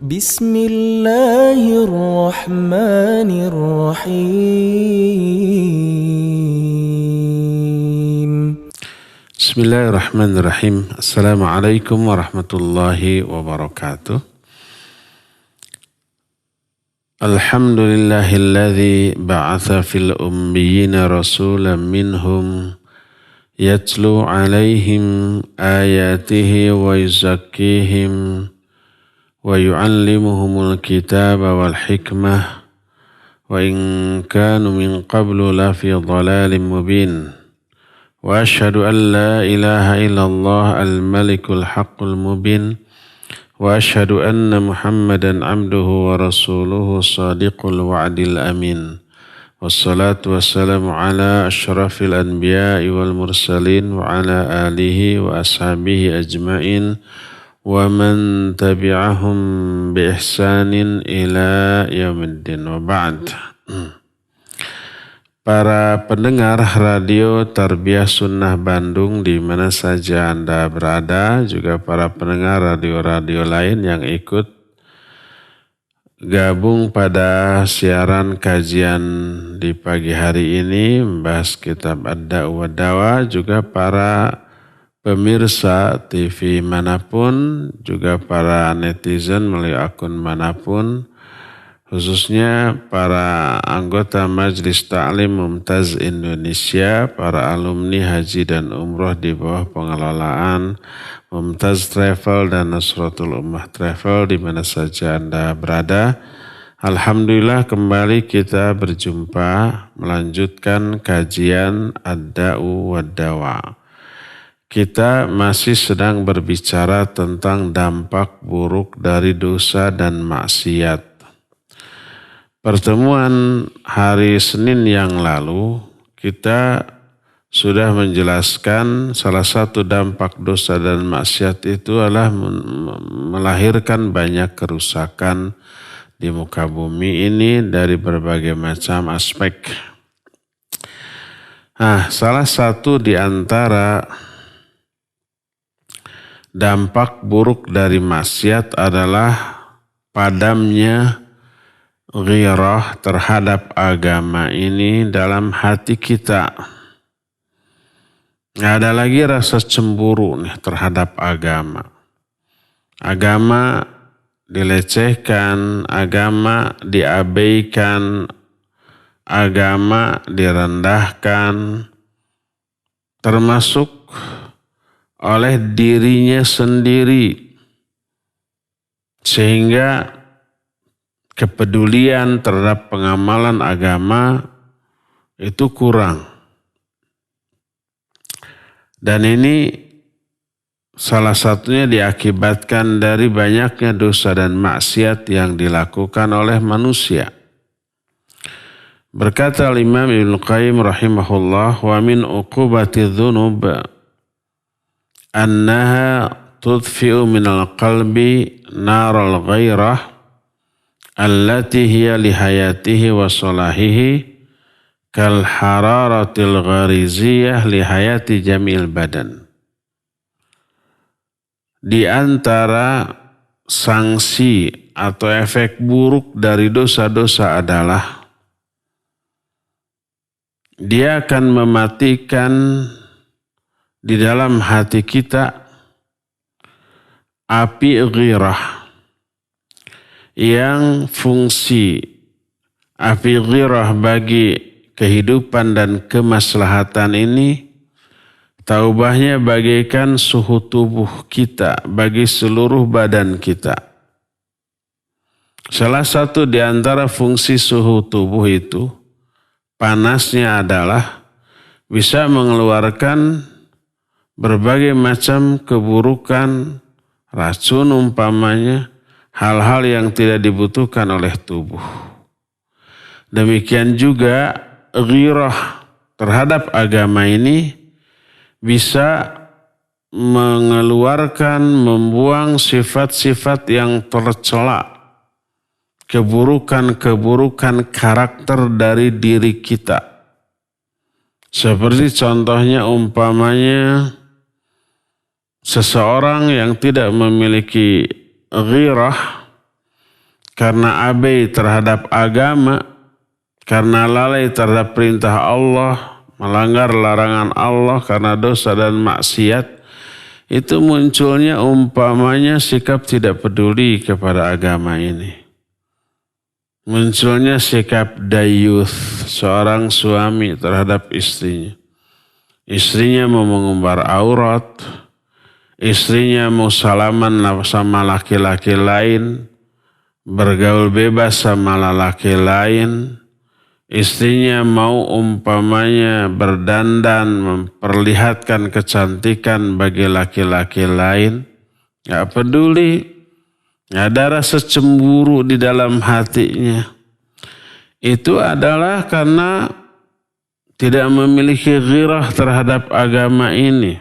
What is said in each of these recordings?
Bismillahirrahmanirrahim. Bismillahirrahmanirrahim. Assalamualaikum warahmatullahi wabarakatuh. Alhamdulillahilladzi ba'atha fil ummiyina rasulan minhum yatlu alaihim ayatihi wa yuzakkihim wa yu'allimuhumul kitaba wal hikmah wa in kanu min qablu lafi dhalalin mubin. Wa ashhadu an la ilaha illallah al-malikul haqqul mubin wa ashhadu anna Muhammadan abduhu wa rasuluhu sadiqul wa'dil amin. Wassalatu wassalamu ala asyrafil anbiya'i wal mursalin wa ala alihi wa ashabihi ajma'in wa man tabi'ahum bi ihsanin ila yaumiddin wa ba'd. Para pendengar radio Tarbiyah Sunnah Bandung di mana saja Anda berada, juga para pendengar radio-radio lain yang ikut gabung pada siaran kajian di pagi hari ini membahas kitab Ad-Da'u wad-Dawa, juga para pemirsa TV manapun, juga para netizen melalui akun manapun, khususnya para anggota Majelis Ta'lim Mumtaz Indonesia, para alumni haji dan umroh di bawah pengelolaan Mumtaz Travel dan Nusratul Ummah Travel di mana saja Anda berada. Alhamdulillah kembali kita berjumpa melanjutkan kajian Ad-Da'u wad-Dawa. Kita masih sedang berbicara tentang dampak buruk dari dosa dan maksiat. Pertemuan hari Senin yang lalu kita sudah menjelaskan salah satu dampak dosa dan maksiat itu adalah melahirkan banyak kerusakan di muka bumi ini dari berbagai macam aspek. Salah satu di antara dampak buruk dari maksiat adalah padamnya ghirah terhadap agama ini dalam hati kita. Nggak ada lagi rasa cemburu terhadap agama. Agama dilecehkan, agama diabaikan, agama direndahkan, termasuk oleh dirinya sendiri, sehingga kepedulian terhadap pengamalan agama itu kurang. Dan ini salah satunya diakibatkan dari banyaknya dosa dan maksiat yang dilakukan oleh manusia. Berkata Imam Ibnu Qayyim rahimahullah, wa min uqubati dzunub annaha tudfi'u minal qalbi naral ghairah allati hiya lihayatihi wa salahihi kal hararatil ghariziyah lihayati jamil badan. Di antara sanksi atau efek buruk dari dosa-dosa adalah dia akan mematikan di dalam hati kita api ghirah, yang fungsi api ghirah bagi kehidupan dan kemaslahatan ini taubahnya bagaikan suhu tubuh kita bagi seluruh badan kita. Salah satu di antara fungsi suhu tubuh itu, panasnya adalah bisa mengeluarkan berbagai macam keburukan, racun umpamanya, hal-hal yang tidak dibutuhkan oleh tubuh. Demikian juga ghirah terhadap agama ini bisa mengeluarkan, membuang sifat-sifat yang tercela, keburukan-keburukan karakter dari diri kita. Seperti contohnya umpamanya seseorang yang tidak memiliki ghirah karena abai terhadap agama, karena lalai terhadap perintah Allah, melanggar larangan Allah karena dosa dan maksiat, itu munculnya umpamanya sikap tidak peduli kepada agama ini. Munculnya sikap dayuth, seorang suami terhadap istrinya. Istrinya mau mengumbar aurat, istrinya mau salaman sama laki-laki lain, bergaul bebas sama laki lain, istrinya mau umpamanya berdandan, memperlihatkan kecantikan bagi laki-laki lain, gak peduli, gak ada rasa cemburu di dalam hatinya. Itu adalah karena tidak memiliki ghirah terhadap agama ini,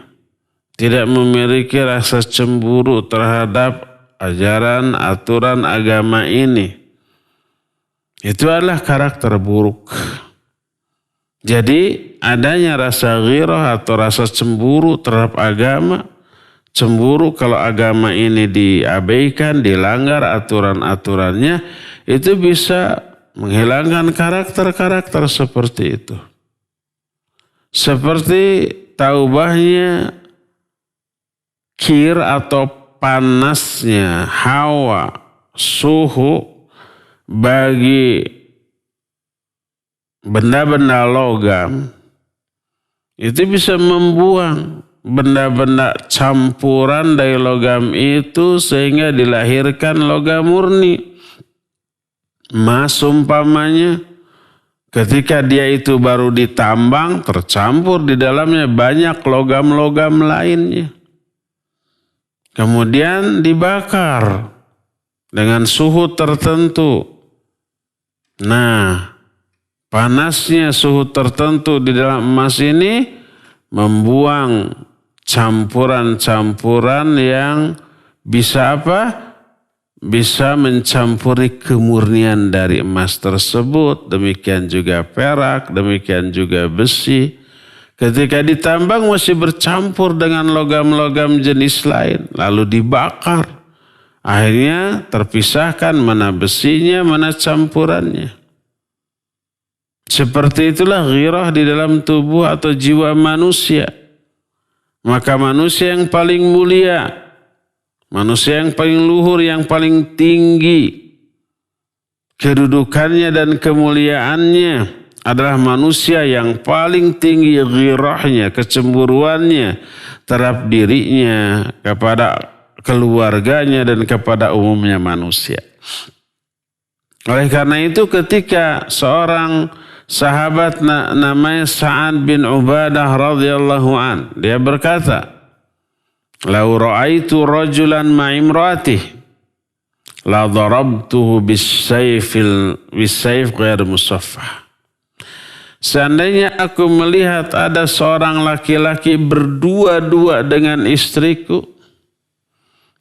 tidak memiliki rasa cemburu terhadap ajaran, aturan agama ini. Itu adalah karakter buruk. Jadi adanya rasa ghirah atau rasa cemburu terhadap agama, cemburu kalau agama ini diabaikan, dilanggar aturan-aturannya, itu bisa menghilangkan karakter-karakter seperti itu. Seperti taubahnya kir atau panasnya hawa, suhu bagi benda-benda logam, itu bisa membuang benda-benda campuran dari logam itu sehingga dilahirkan logam murni. Emas umpamanya, ketika dia itu baru ditambang, tercampur di dalamnya banyak logam-logam lainnya. Kemudian dibakar dengan suhu tertentu. Nah, panasnya suhu tertentu di dalam emas ini membuang campuran-campuran yang bisa apa? Bisa mencampuri kemurnian dari emas tersebut. Demikian juga perak, demikian juga besi. Ketika ditambang masih bercampur dengan logam-logam jenis lain. Lalu dibakar. Akhirnya terpisahkan mana besinya, mana campurannya. Seperti itulah ghirah di dalam tubuh atau jiwa manusia. Maka manusia yang paling mulia, manusia yang paling luhur, yang paling tinggi kedudukannya dan kemuliaannya adalah manusia yang paling tinggi ghirahnya, kecemburuannya terhadap dirinya, kepada keluarganya dan kepada umumnya manusia. Oleh karena itu ketika seorang sahabat namanya Sa'ad bin Ubadah radhiyallahu an, dia berkata, "Lau ra'aitu rajulan ma'imratih la darabtuhu bis-sayf ghair musaffah." Seandainya aku melihat ada seorang laki-laki berdua-dua dengan istriku,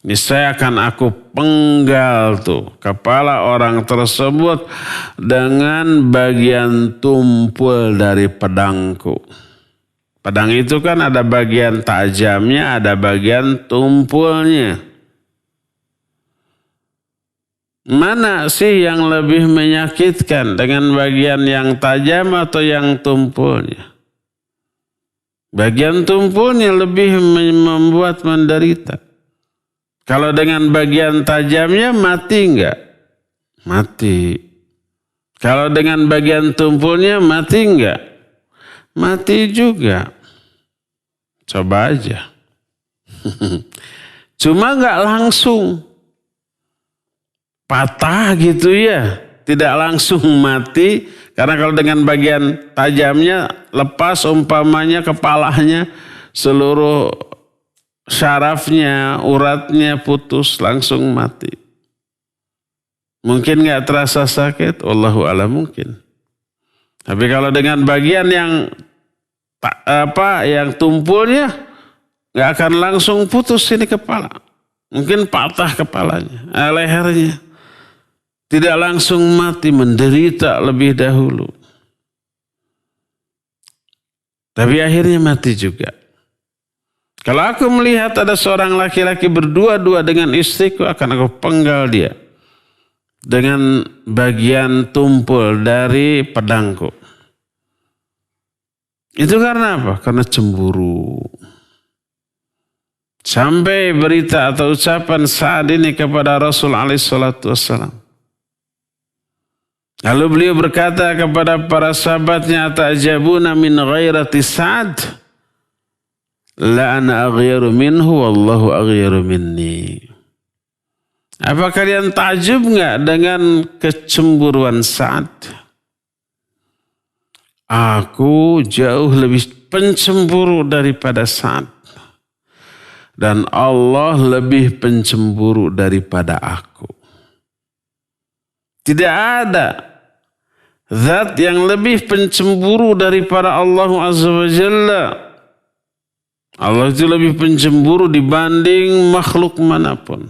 niscaya akan aku penggal tuh kepala orang tersebut dengan bagian tumpul dari pedangku. Pedang itu kan ada bagian tajamnya, ada bagian tumpulnya. Mana sih yang lebih menyakitkan, dengan bagian yang tajam atau yang tumpulnya? Bagian tumpulnya lebih membuat menderita. Kalau dengan bagian tajamnya mati enggak? Mati. Kalau dengan bagian tumpulnya mati enggak? Mati juga. Coba aja. Cuma enggak langsung patah gitu ya. Tidak langsung mati. Karena kalau dengan bagian tajamnya lepas umpamanya kepalanya, seluruh syarafnya, uratnya putus, langsung mati. Mungkin gak terasa sakit? Wallahu a'lam, mungkin. Tapi kalau dengan bagian yang tumpulnya, gak akan langsung putus ini kepala. Mungkin patah kepalanya, lehernya. Tidak langsung mati, menderita lebih dahulu. Tapi akhirnya mati juga. Kalau aku melihat ada seorang laki-laki berdua-dua dengan istriku, akan aku penggal dia dengan bagian tumpul dari pedangku. Itu karena apa? Karena cemburu. Sampai berita atau ucapan Sa'ad ini kepada Rasul alaihissalam. Lalu beliau berkata kepada para sahabatnya, "Ta'jabuna min ghairati Sa'ad? La ana aghyaru minhu wallahu aghyaru minni." Apa kalian takjub enggak dengan kecemburuan Sa'ad? Aku jauh lebih pencemburu daripada Sa'ad. Dan Allah lebih pencemburu daripada aku. Tidak ada zat yang lebih pencemburu daripada Allah Azza wa Jalla. Allah itu lebih pencemburu dibanding makhluk manapun.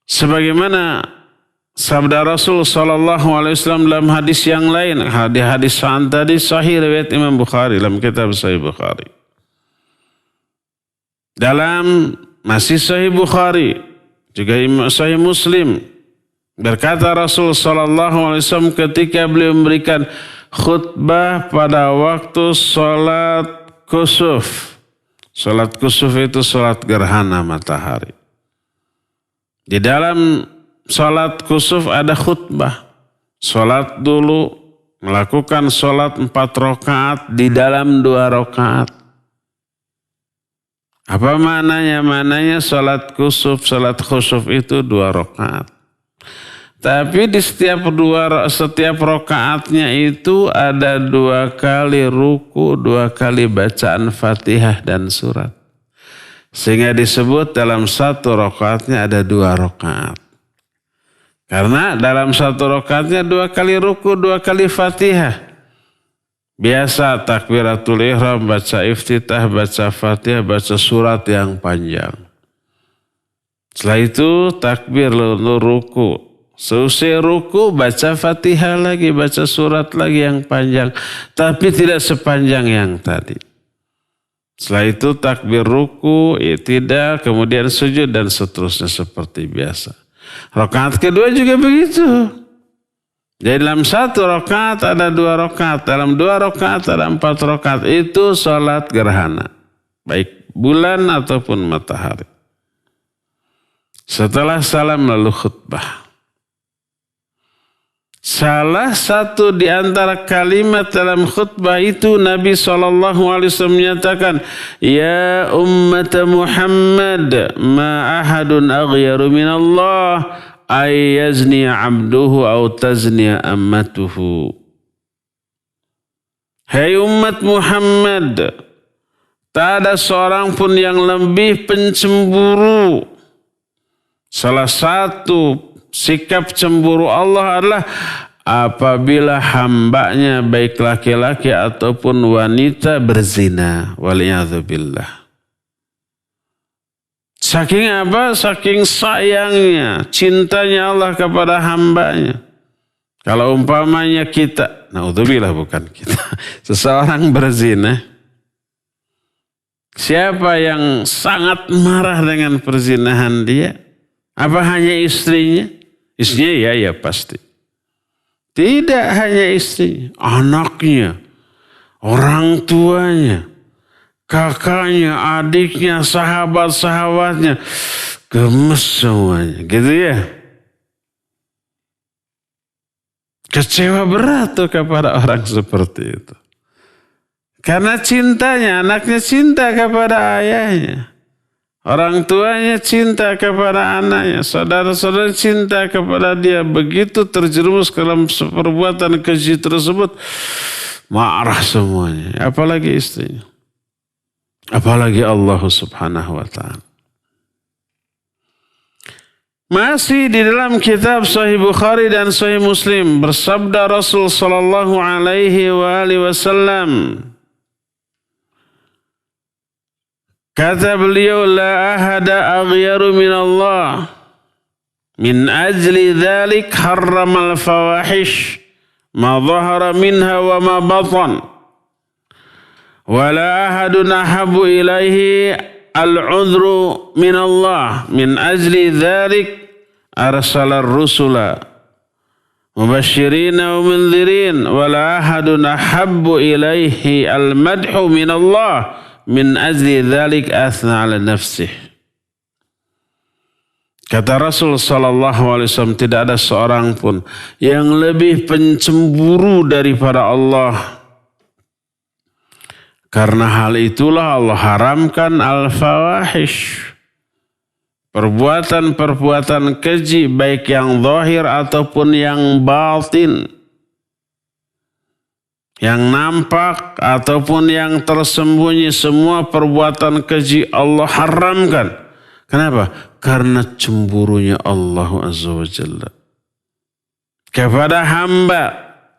Sebagaimana sabda Rasul sallallahu alaihi wasallam dalam hadis yang lain, hadis Sa'ad tadi sahih riwayat Imam Bukhari dalam kitab Sahih Bukhari. Dalam masih Sahih Bukhari juga Sahih Muslim berkata Rasul sallallahu alaihi wasallam ketika beliau memberikan khutbah pada waktu salat kusuf. Salat kusuf itu salat gerhana matahari. Di dalam salat kusuf ada khutbah. Salat dulu, melakukan salat 4 rakaat di dalam 2 rakaat. Apa maknanya? Maknanya salat kusuf, salat khusuf itu 2 rakaat. Tapi di setiap rakaatnya itu ada 2 kali ruku, 2 kali bacaan Fatihah dan surat. Sehingga disebut dalam 1 rakaatnya ada 2 rakaat. Karena dalam 1 rakaatnya 2 kali ruku, 2 kali Fatihah. Biasa takbiratul ihram, baca iftitah, baca Fatihah, baca surat yang panjang. Setelah itu takbir lalu ruku. Selesai ruku baca Fatihah lagi, baca surat lagi yang panjang. Tapi tidak sepanjang yang tadi. Setelah itu takbir ruku, i'tidal, kemudian sujud dan seterusnya seperti biasa. Rakaat kedua juga begitu. Jadi dalam 1 rakaat ada 2 rakaat, dalam 2 rakaat ada 4 rakaat. Itu salat gerhana, baik bulan ataupun matahari. Setelah salam lalu khutbah. Salah satu di antara kalimat dalam khutbah itu Nabi SAW menyatakan, "Ya ummat Muhammad, ma ahadun aghyaru minallah ay yazni abduhu au tazni ammatuhu." Hai umat Muhammad, tak ada seorang pun yang lebih pencemburu. Salah satu sikap cemburu Allah adalah apabila hambanya baik laki-laki ataupun wanita berzina. Waliyadzubillah. Saking apa? Saking sayangnya, cintanya Allah kepada hambanya. Kalau umpamanya kita, naudzubillah bukan kita, seseorang berzina. Siapa yang sangat marah dengan perzinahan dia? Apa hanya istrinya? Istrinya ya pasti. Tidak hanya istrinya, anaknya, orang tuanya, kakaknya, adiknya, sahabat-sahabatnya, gemes semuanya, gitu ya. Kecewa berat tuh kepada orang seperti itu. Karena cintanya, anaknya cinta kepada ayahnya. Orang tuanya cinta kepada anaknya, saudara-saudara cinta kepada dia. Begitu terjerumus ke dalam perbuatan keji tersebut, marah semuanya. Apalagi istrinya. Apalagi Allah Subhanahu wa ta'ala. Masih di dalam kitab Sahih Bukhari dan Sahih Muslim bersabda Rasul sallallahu alaihi wasallam, kata beliau, la ahada aghyaru minallah min ajli dhalik harramal fawahish ma zahara minha wa ma batan wa la ahadun ahabu ilaihi al-udhru minallah min ajli dhalik arsalar rusula mubashirina wa mundzirin wa la ahadun ahabbu ilaihi al-madhu min Allah min ajli dzalik athna ala nafsih. Kata Rasul sallallahu alaihi wasallam, tidak ada seorang pun yang lebih pencemburu daripada Allah. Karena hal itulah Allah haramkan al-fawahish, perbuatan-perbuatan keji baik yang zahir ataupun yang batin, yang nampak ataupun yang tersembunyi, semua perbuatan keji Allah haramkan. Kenapa? Karena cemburunya Allah Azza wa Jalla kepada hamba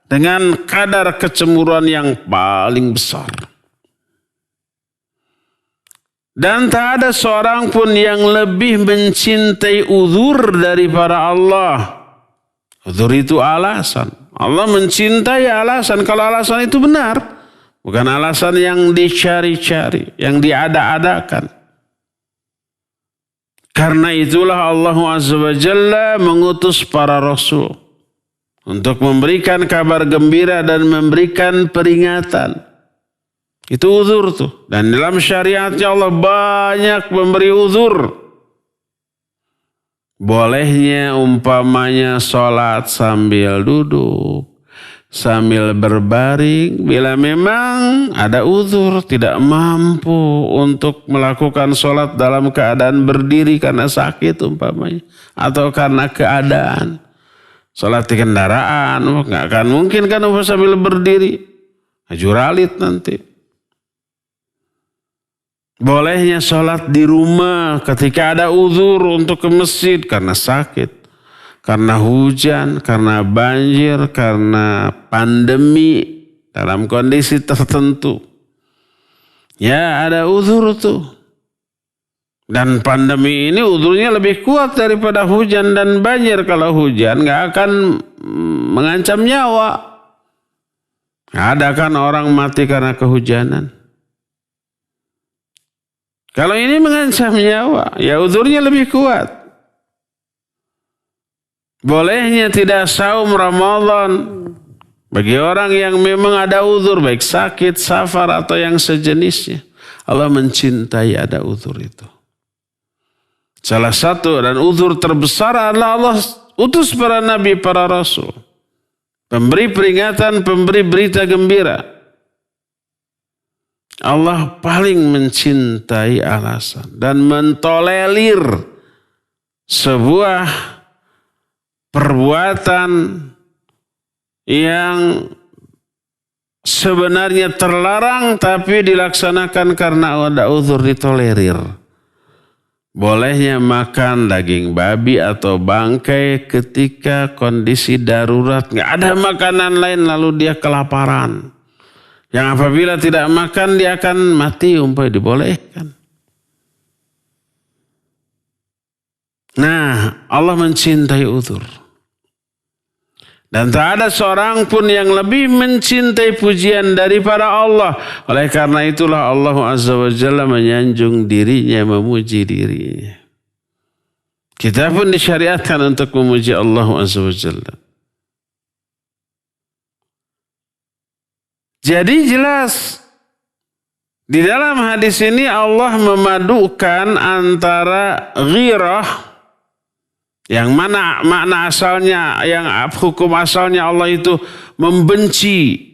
dengan kadar kecemburuan yang paling besar. Dan tak ada seorang pun yang lebih mencintai uzur daripada Allah. Uzur itu alasan. Allah mencintai alasan. Kalau alasan itu benar, bukan alasan yang dicari-cari, yang diada-adakan. Karena itulah Allah Azza wa Jalla mengutus para rasul untuk memberikan kabar gembira dan memberikan peringatan. Itu uzur tuh. Dan dalam syariatnya Allah banyak memberi uzur. Bolehnya umpamanya sholat sambil duduk, sambil berbaring. Bila memang ada uzur, tidak mampu untuk melakukan sholat dalam keadaan berdiri karena sakit umpamanya. Atau karena keadaan. Sholat di kendaraan, nggak akan mungkin kan sambil berdiri. Juralit nanti. Bolehnya sholat di rumah ketika ada uzur untuk ke masjid karena sakit, karena hujan, karena banjir, karena pandemi dalam kondisi tertentu. Ya ada uzur tuh. Dan pandemi ini uzurnya lebih kuat daripada hujan dan banjir. Kalau hujan nggak akan mengancam nyawa. Ada kan orang mati karena kehujanan. Kalau ini mengancam nyawa, ya uzurnya lebih kuat. Bolehnya tidak saum Ramadan bagi orang yang memang ada uzur, baik sakit, safar atau yang sejenisnya. Allah mencintai ada uzur itu. Salah satu dan uzur terbesar adalah Allah utus para nabi, para rasul. Pemberi peringatan, pemberi berita gembira. Allah paling mencintai alasan dan mentolerir sebuah perbuatan yang sebenarnya terlarang tapi dilaksanakan karena ada uzur, ditolerir. Bolehnya makan daging babi atau bangkai ketika kondisi darurat, nggak ada makanan lain lalu dia kelaparan. Yang apabila tidak makan dia akan mati, umpamanya dibolehkan. Nah, Allah mencintai uzur. Dan tak ada seorang pun yang lebih mencintai pujian daripada Allah. Oleh karena itulah Allah Azza wa Jalla menyanjung dirinya, memuji dirinya. Kita pun disyariatkan untuk memuji Allah Azza wa Jalla. Jadi jelas di dalam hadis ini Allah memadukan antara ghirah, yang mana makna asalnya, yang hukum asalnya Allah itu membenci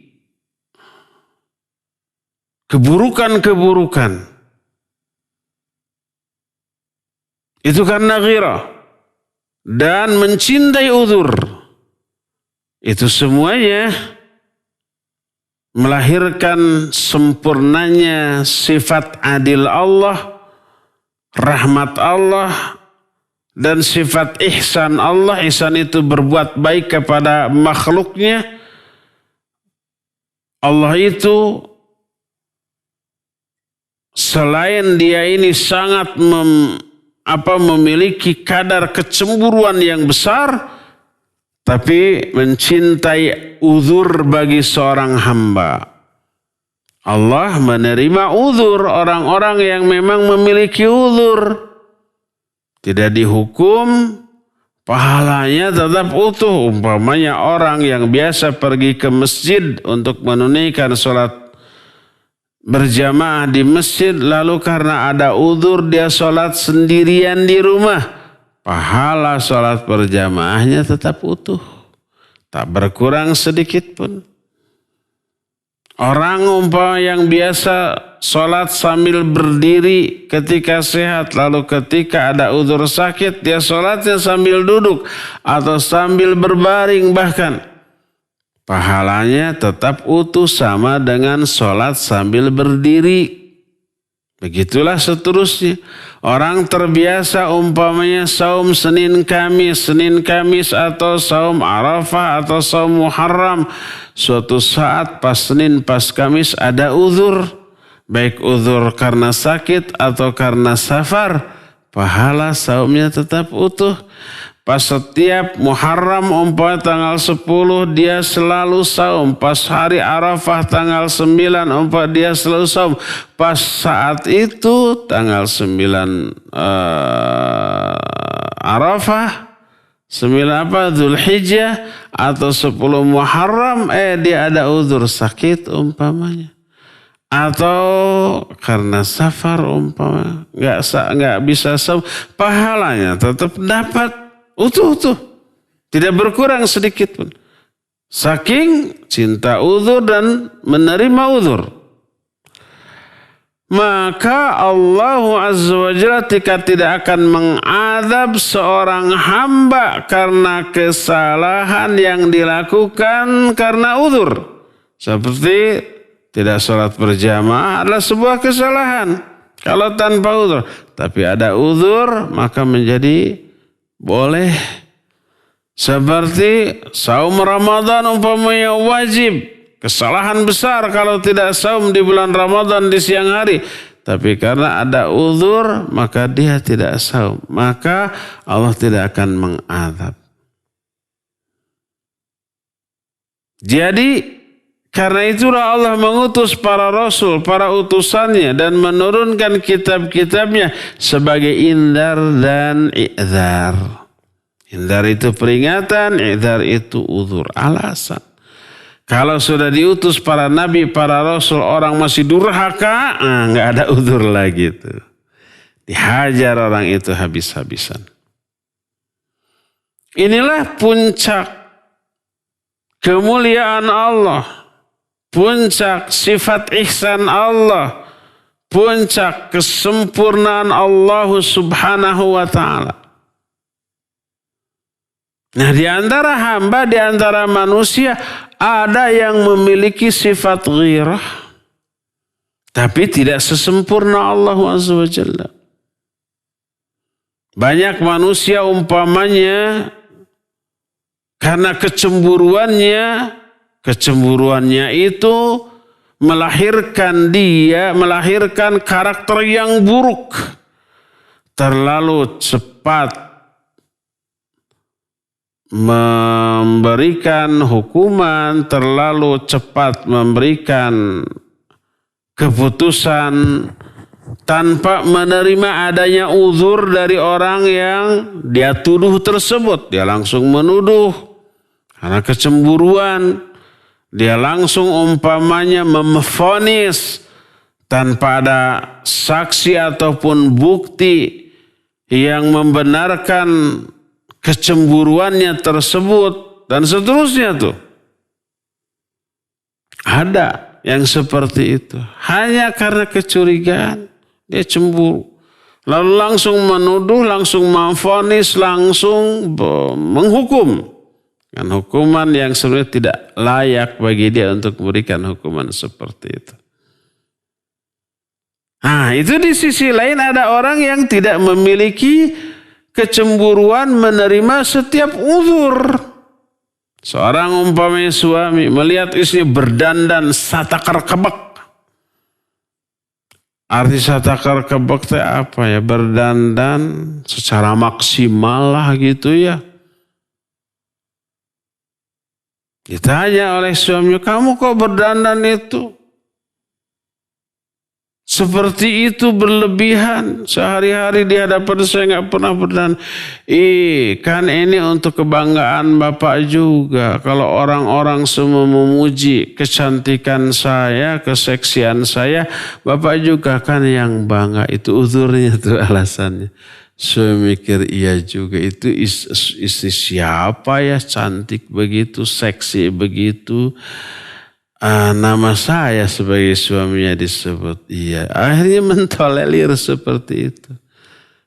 keburukan-keburukan. Itu karena ghirah. Dan mencintai uzur. Itu semuanya melahirkan sempurnanya sifat adil Allah, rahmat Allah, dan sifat ihsan Allah. Ihsan itu berbuat baik kepada makhluknya. Allah itu selain dia ini sangat memiliki kadar kecemburuan yang besar, tapi mencintai uzur bagi seorang hamba. Allah menerima uzur orang-orang yang memang memiliki uzur. Tidak dihukum pahalanya tetap utuh. Umpamanya orang yang biasa pergi ke masjid untuk menunaikan sholat berjamaah di masjid, lalu karena ada uzur dia sholat sendirian di rumah, pahala sholat berjamaahnya tetap utuh, tak berkurang sedikit pun. Orang umpama yang biasa sholat sambil berdiri ketika sehat, lalu ketika ada uzur sakit dia sholatnya sambil duduk atau sambil berbaring bahkan, pahalanya tetap utuh sama dengan sholat sambil berdiri. Begitulah seterusnya. Orang terbiasa umpamanya saum Senin Kamis atau saum Arafah atau saum Muharram. Suatu saat pas Senin pas Kamis ada uzur. Baik uzur karena sakit atau karena safar. Pahala saumnya tetap utuh. Pas setiap Muharram umpamanya tanggal 10 dia selalu saum. Pas hari Arafah tanggal 9 umpamanya dia selalu saum. Pas saat itu tanggal 9 Arafah, 9 Dzulhijjah atau 10 Muharram dia ada uzur sakit umpamanya. Atau karena safar umpamanya nggak bisa saum, pahalanya tetap dapat utuh. Tidak berkurang sedikit pun. Saking cinta uzur dan menerima uzur. Maka Allah Azza wa Jalla tidak akan mengadab seorang hamba karena kesalahan yang dilakukan karena uzur. Seperti tidak sholat berjamaah adalah sebuah kesalahan. Kalau tanpa uzur. Tapi ada uzur maka menjadi boleh. Seperti saum Ramadan umpamanya wajib. Kesalahan besar kalau tidak saum di bulan Ramadan di siang hari. Tapi karena ada uzur maka dia tidak saum. Maka Allah tidak akan mengadab. Jadi karena itulah Allah mengutus para rasul, para utusannya dan menurunkan kitab-kitabnya sebagai indar dan i'dzar. Indar itu peringatan, i'dzar itu uzur, alasan. Kalau sudah diutus para nabi, para rasul, orang masih durhaka, nggak ada uzur lagi itu. Dihajar orang itu habis-habisan. Inilah puncak kemuliaan Allah, puncak sifat ihsan Allah, puncak kesempurnaan Allah Subhanahu wa ta'ala. Nah, di antara hamba, di antara manusia ada yang memiliki sifat ghirah, tapi tidak sesempurna Allah Azza wa Jalla. Banyak manusia umpamanya karena kecemburuannya itu melahirkan karakter yang buruk, terlalu cepat memberikan hukuman, terlalu cepat memberikan keputusan tanpa menerima adanya uzur dari orang yang dia tuduh tersebut. Dia langsung menuduh karena kecemburuan. Dia langsung umpamanya memvonis tanpa ada saksi ataupun bukti yang membenarkan kecemburuannya tersebut dan seterusnya tuh. Ada yang seperti itu. Hanya karena kecurigaan dia cemburu. Lalu langsung menuduh, langsung memvonis, langsung menghukum. Dan hukuman yang sebenarnya tidak layak bagi dia untuk memberikan hukuman seperti itu. Nah, itu di sisi lain ada orang yang tidak memiliki kecemburuan menerima setiap uzur. Seorang umpamanya suami melihat istrinya berdandan satakar kebek. Arti satakar kebek itu apa ya? Berdandan secara maksimal lah gitu ya. Ditanya oleh suaminya, kamu kok berdandan itu? seperti itu berlebihan. Sehari-hari di hadapan saya nggak pernah berdan. Kan ini untuk kebanggaan Bapak juga. Kalau orang-orang semua memuji kecantikan saya, keseksian saya, Bapak juga kan yang bangga. Itu uzurnya tuh alasannya. Saya mikir iya juga, itu istri siapa ya cantik begitu, seksi begitu. Nama saya sebagai suaminya disebut. Iya, akhirnya mentolerir seperti itu.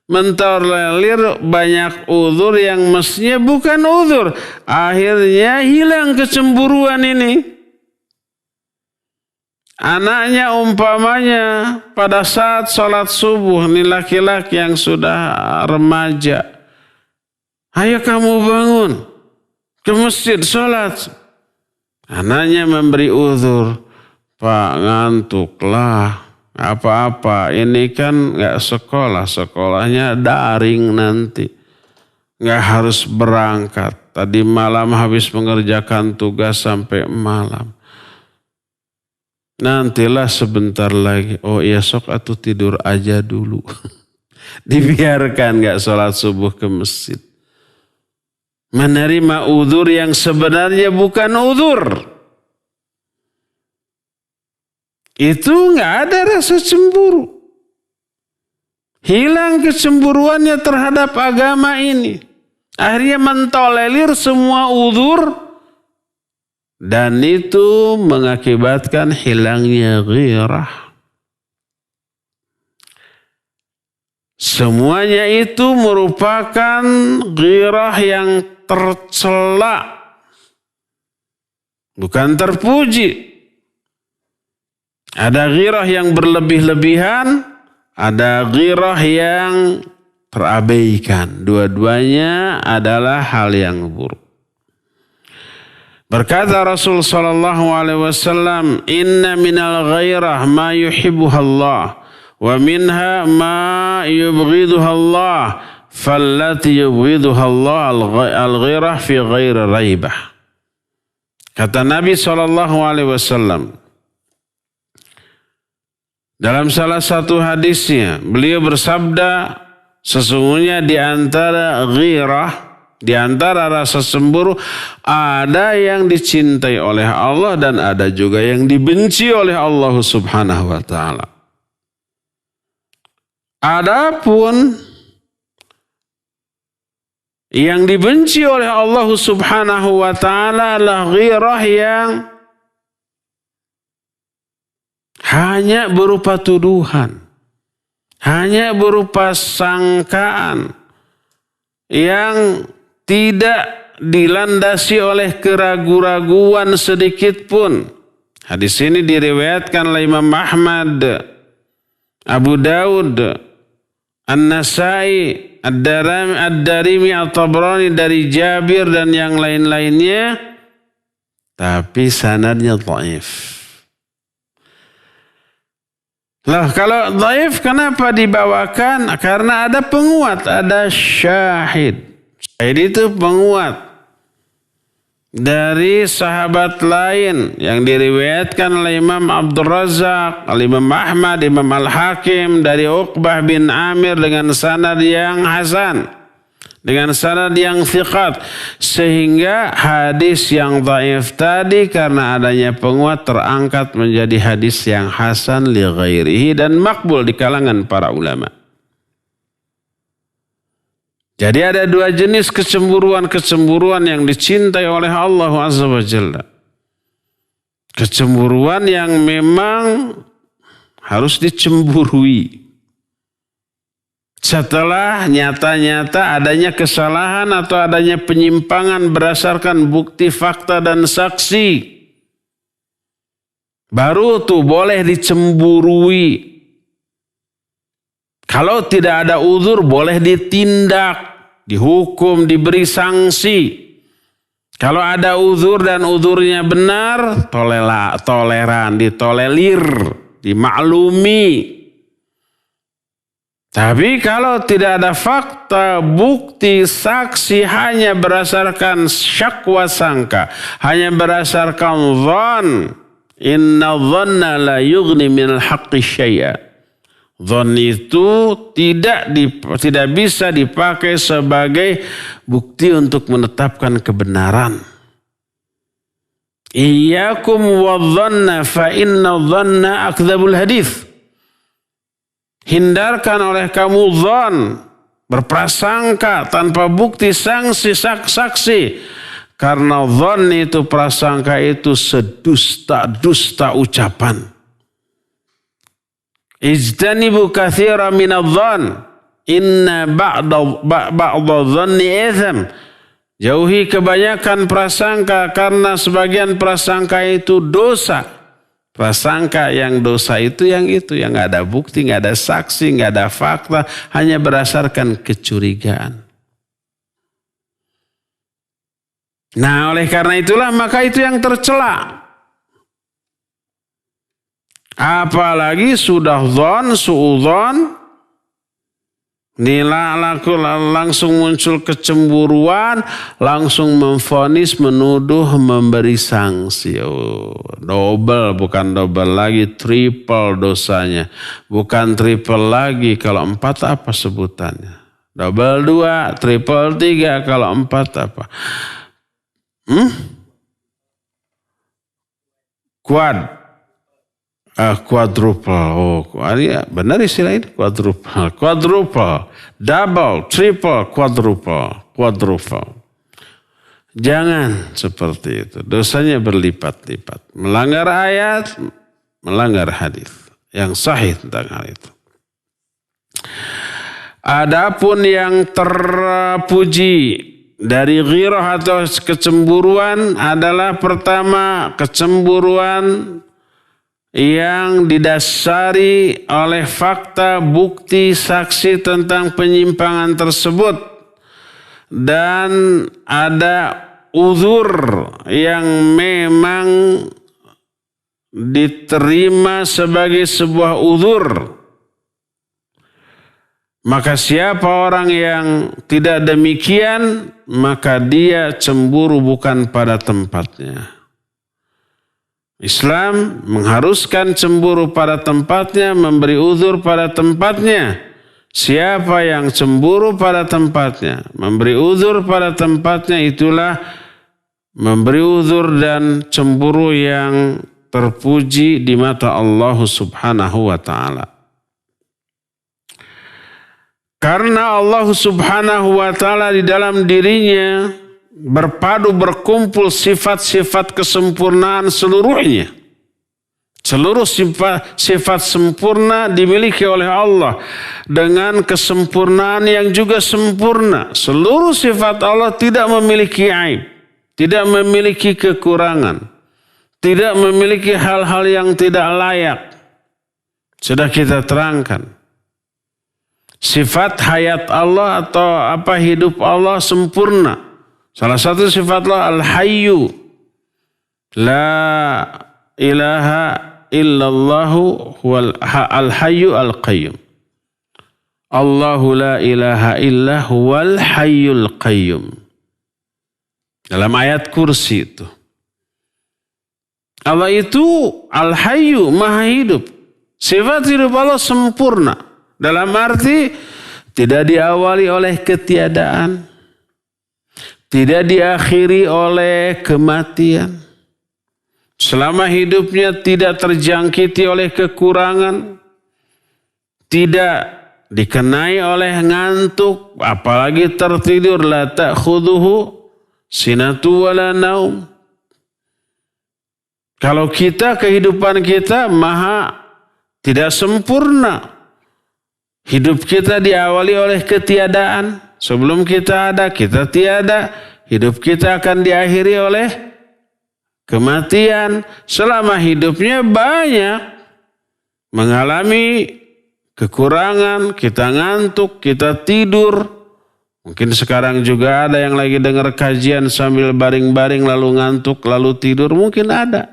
Mentolerir banyak uzur yang mestinya bukan uzur. Akhirnya hilang kecemburuan ini. Anaknya umpamanya pada saat sholat subuh, ini laki-laki yang sudah remaja. Ayo kamu bangun ke masjid sholat. Anaknya memberi uzur, Pak ngantuklah, apa-apa, ini kan gak sekolah, sekolahnya daring nanti. Gak harus berangkat, tadi malam habis mengerjakan tugas sampai malam. Nantilah sebentar lagi, oh iya sok atuh tidur aja dulu. Dibiarkan gak sholat subuh ke masjid. Menerima uzur yang sebenarnya bukan uzur. Itu gak ada rasa cemburu. Hilang kecemburuannya terhadap agama ini. Akhirnya mentolerir semua uzur. Dan itu mengakibatkan hilangnya ghirah. Semuanya itu merupakan ghirah yang tercela, bukan terpuji. Ada ghirah yang berlebih-lebihan, ada ghirah yang terabaikan. Dua-duanya adalah hal yang buruk. Berkata Rasul sallallahu alaihi wasallam, "Inna minal ghairah ma yuhibbuha Allah, wa minha ma yubghiduha Allah." Fallati yubghiduha Allah al-ghirah fi ghairi raibah. Kata Nabi SAW dalam salah satu hadisnya, beliau bersabda, sesungguhnya di antara ghirah, di antara rasa cemburu, ada yang dicintai oleh Allah dan ada juga yang dibenci oleh Allah Subhanahu wa taala. Adapun yang dibenci oleh Allah Subhanahu wa taala adalah ghirah yang hanya berupa tuduhan, hanya berupa sangkaan yang tidak dilandasi oleh keraguan-raguan sedikit pun. Hadis ini diriwayatkan oleh Imam Ahmad, Abu Daud, An-Nasai, Ad-Darimi, At-Tabrani dari Jabir dan yang lain-lainnya, tapi sanadnya dhaif. Lah kalau dhaif kenapa dibawakan? Karena ada penguat, ada syahid. Syahid itu penguat dari sahabat lain yang diriwayatkan oleh Imam Abdul Razak, Imam Ahmad, Imam Al-Hakim dari Uqbah bin Amir dengan sanad yang hasan, dengan sanad yang thiqat, sehingga hadis yang dhaif tadi karena adanya penguat terangkat menjadi hadis yang hasan li ghairihi dan makbul di kalangan para ulama. Jadi ada dua jenis kecemburuan yang dicintai oleh Allah Azza wa Jalla. Kecemburuan yang memang harus dicemburui. Setelah nyata-nyata adanya kesalahan atau adanya penyimpangan berdasarkan bukti, fakta, dan saksi. Baru tuh boleh dicemburui. Kalau tidak ada uzur boleh ditindak, dihukum, diberi sanksi. Kalau ada uzur dan uzurnya benar, toleran, ditolerir, dimaklumi. Tapi kalau tidak ada fakta, bukti, saksi, hanya berdasarkan syakwa sangka, hanya berdasarkan dhann, inna dhanna la yughni minal haqqi syai'a. Dzon itu tidak bisa dipakai sebagai bukti untuk menetapkan kebenaran. Iyyakum wadh-dhanna fa inna dhanna akdzabul hadits. Hindarkan oleh kamu dzon, berprasangka tanpa bukti saksi. Karena dzon itu, prasangka itu sedusta-dusta ucapan. Ijtanibu katsira minadh-dhann, inna ba'da dhanni itsam. Jauhi kebanyakan prasangka karena sebagian prasangka itu dosa. Prasangka yang dosa itu yang nggak ada bukti, nggak ada saksi, nggak ada fakta, hanya berdasarkan kecurigaan. Nah, oleh karena itulah maka itu yang tercela. Apalagi sudah dzon, suudzon, nila langsung muncul kecemburuan, langsung memvonis, menuduh, memberi sanksi. Double, bukan double lagi, triple dosanya. Bukan triple lagi, kalau 4 apa sebutannya? Double 2, triple 3, kalau 4 apa? Quadruple. Benar istilah ini, quadruple, double, triple, quadruple. Jangan seperti itu. Dosanya berlipat-lipat. Melanggar ayat, melanggar hadis yang sahih tentang hal itu. Adapun yang terpuji dari ghirah atau kecemburuan adalah pertama, kecemburuan yang didasari oleh fakta, bukti, saksi tentang penyimpangan tersebut. Dan ada uzur yang memang diterima sebagai sebuah uzur. Maka siapa orang yang tidak demikian, maka dia cemburu bukan pada tempatnya. Islam mengharuskan cemburu pada tempatnya, memberi uzur pada tempatnya. Siapa yang cemburu pada tempatnya, memberi uzur pada tempatnya, itulah memberi uzur dan cemburu yang terpuji di mata Allah Subhanahu wa ta'ala. Karena Allah Subhanahu wa ta'ala di dalam dirinya berkumpul sifat-sifat kesempurnaan seluruhnya. Seluruh sifat sempurna dimiliki oleh Allah dengan kesempurnaan yang juga sempurna. Seluruh sifat Allah tidak memiliki aib, tidak memiliki kekurangan, tidak memiliki hal-hal yang tidak layak. Sudah kita terangkan. Sifat hayat Allah atau hidup Allah sempurna. Salah satu sifat Allah al-hayyu. La ilaha illallahu huwal al-hayyu al-qayyum. Allahu la ilaha illa huwal hayyul qayyum. Dalam ayat kursi itu. Allah itu al-hayyu, maha hidup. Sifat hidup Allah sempurna. Dalam arti tidak diawali oleh ketiadaan, tidak diakhiri oleh kematian. Selama hidupnya tidak terjangkiti oleh kekurangan, tidak dikenai oleh ngantuk, apalagi tertidur. La ta'khudhuhu sinatu wala naum. Kalau kehidupan kita maha tidak sempurna. Hidup kita diawali oleh ketiadaan. Sebelum kita ada, kita tiada. Hidup kita akan diakhiri oleh kematian. Selama hidupnya banyak mengalami kekurangan, kita ngantuk, kita tidur. Mungkin sekarang juga ada yang lagi dengar kajian sambil baring-baring lalu ngantuk, lalu tidur. Mungkin ada.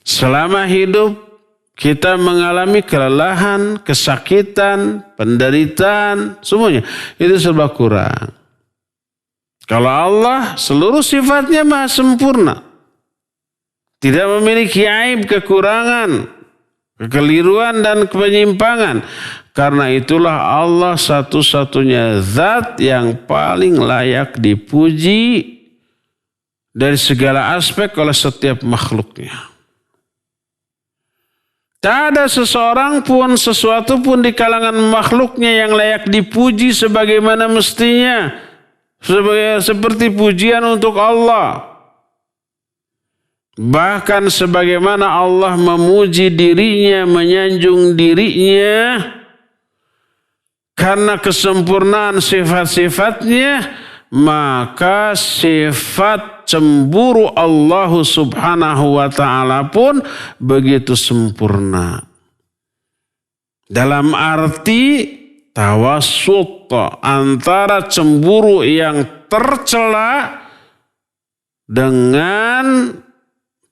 Selama hidup kita mengalami kelelahan, kesakitan, penderitaan, semuanya. Itu serba kurang. Kalau Allah seluruh sifatnya maha sempurna. Tidak memiliki aib, kekurangan. kekeliruan dan penyimpangan. Karena itulah Allah satu-satunya zat yang paling layak dipuji dari segala aspek oleh setiap makhluknya. Tak ada seseorang pun, sesuatu pun di kalangan makhluknya yang layak dipuji sebagaimana mestinya. Seperti pujian untuk Allah. Bahkan sebagaimana Allah memuji dirinya, menyanjung dirinya, karena kesempurnaan sifat-sifatnya, maka sifat cemburu Allah subhanahu wa ta'ala pun begitu sempurna. Dalam arti tawassut antara cemburu yang tercela dengan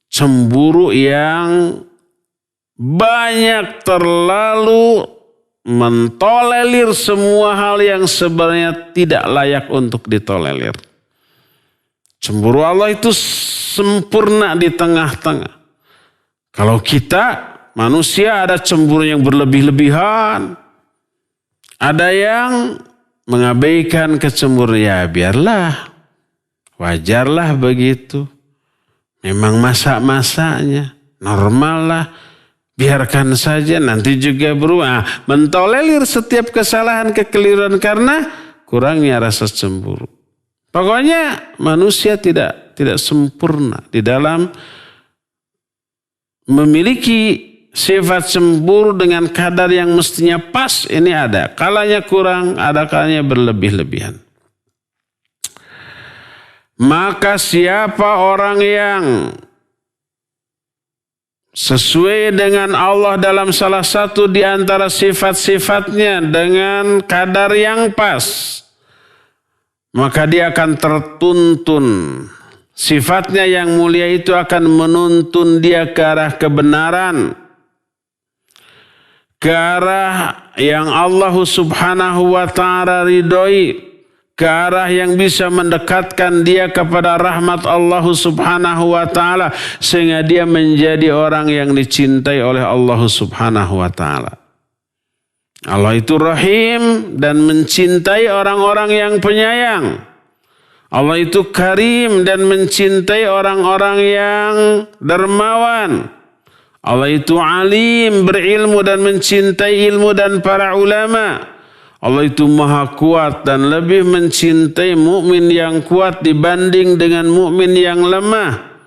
cemburu yang banyak terlalu mentolerir semua hal yang sebenarnya tidak layak untuk ditolerir. Cemburu Allah itu sempurna di tengah-tengah. Kalau kita manusia ada cemburu yang berlebih-lebihan. Ada yang mengabaikan kecemburuan, ya biarlah. Wajarlah begitu. Memang masa-masanya. Normal lah. Biarkan saja, nanti juga berubah. Mentolerir setiap kesalahan, kekeliruan karena kurangnya rasa cemburu. Pokoknya manusia tidak sempurna di dalam memiliki sifat cemburu dengan kadar yang mestinya pas. Ini ada kalanya kurang, ada kalanya berlebih-lebihan. Maka siapa orang yang sesuai dengan Allah dalam salah satu di antara sifat-sifatnya dengan kadar yang pas, maka dia akan tertuntun. Sifatnya yang mulia itu akan menuntun dia ke arah kebenaran, ke arah yang Allah subhanahu wa ta'ala ridhoi, ke arah yang bisa mendekatkan dia kepada rahmat Allah subhanahu wa ta'ala, sehingga dia menjadi orang yang dicintai oleh Allah subhanahu wa ta'ala. Allah itu rahim dan mencintai orang-orang yang penyayang. Allah itu karim dan mencintai orang-orang yang dermawan. Allah itu alim, berilmu dan mencintai ilmu dan para ulama. Allah itu maha kuat dan lebih mencintai mukmin yang kuat dibanding dengan mukmin yang lemah.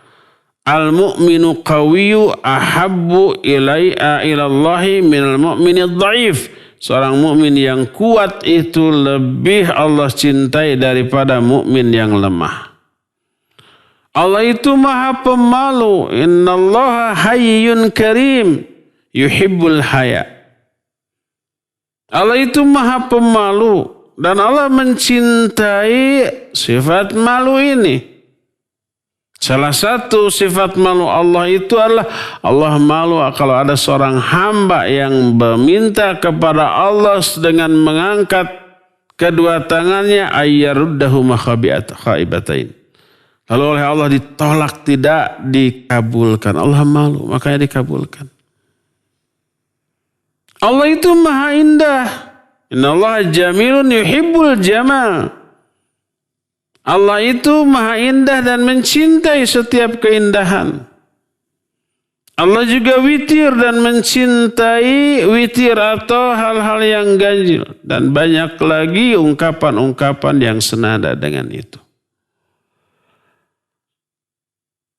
Al-mu'minu qawiyyu ahabbu ilallahi minal mu'minid dhaif. Seorang mukmin yang kuat itu lebih Allah cintai daripada mukmin yang lemah. Allah itu maha pemalu. Innallaha hayyun karim yuhibbul haya. Allah itu maha pemalu dan Allah mencintai sifat malu ini. Salah satu sifat malu Allah itu adalah Allah malu kalau ada seorang hamba yang meminta kepada Allah dengan mengangkat kedua tangannya, ayyaruddahu makhabi'atain. Lalu oleh Allah ditolak, tidak dikabulkan. Allah malu, makanya dikabulkan. Allah itu maha indah. Innallaha jamilun yuhibbul jamal. Allah itu maha indah dan mencintai setiap keindahan. Allah juga witir dan mencintai witir atau hal-hal yang ganjil. Dan banyak lagi ungkapan-ungkapan yang senada dengan itu.